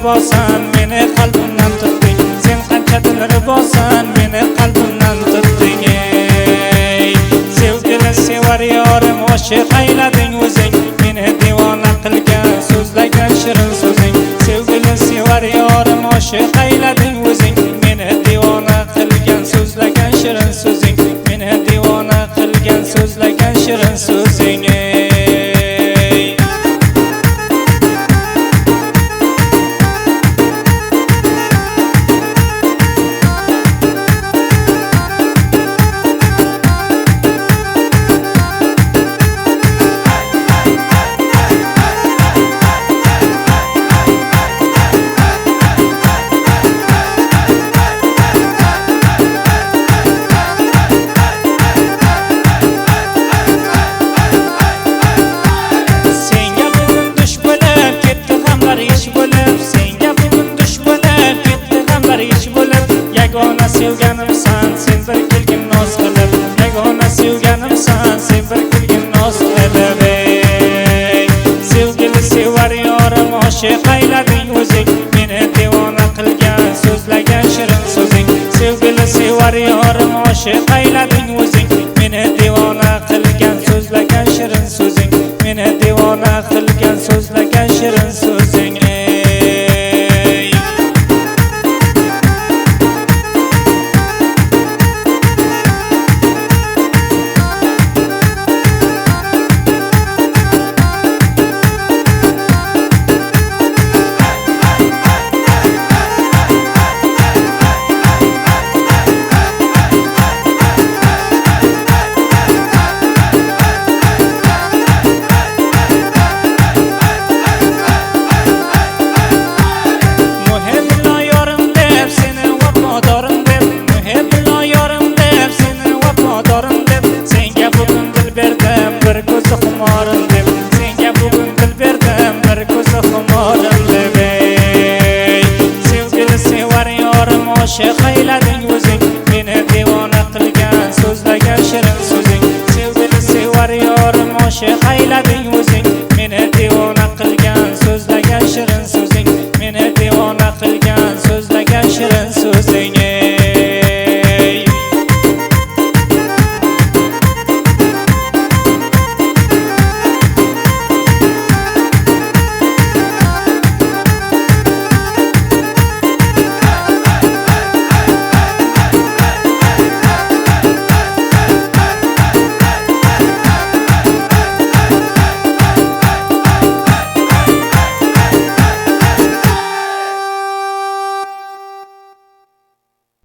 bosan, meni qalbimdan tutding. Sen qancha dilrbosan, meni qalbimdan tutding. Sevgili sevar yorim, oshiq aylading o'zing, meni devona qilgan so'zlagan shirin so'zing. Sevgili sevar yorim, oshiq aylading o'zing, meni devona qilgan so'zlagan shirin so'zing, meni devona qilgan so'zlagan shirin so'zing. Yagona sevganimsan, sen bir kelgin noz qilib. Yagona sevganimsan, sen bir kelgin noz qilib. Sevgili sevar yorim, oshiq aylading o'zing, meni devona qilgan so'zlagan shirin so'zing. Sevgili sevar yorim, oshiq aylading o'zing, meni devona qilgan so'zlagan shirin so'zing, meni devona qilgan so'zlagan shirin so'zing. Senga bugun dil berdim, bir ko'zi xumorim deb. Sevgili sevar yorim, oshiq aylading o'zing, meni devona qilgan so'zlagan shirin so'zing. Sevgili sevar yorim, oshiq aylading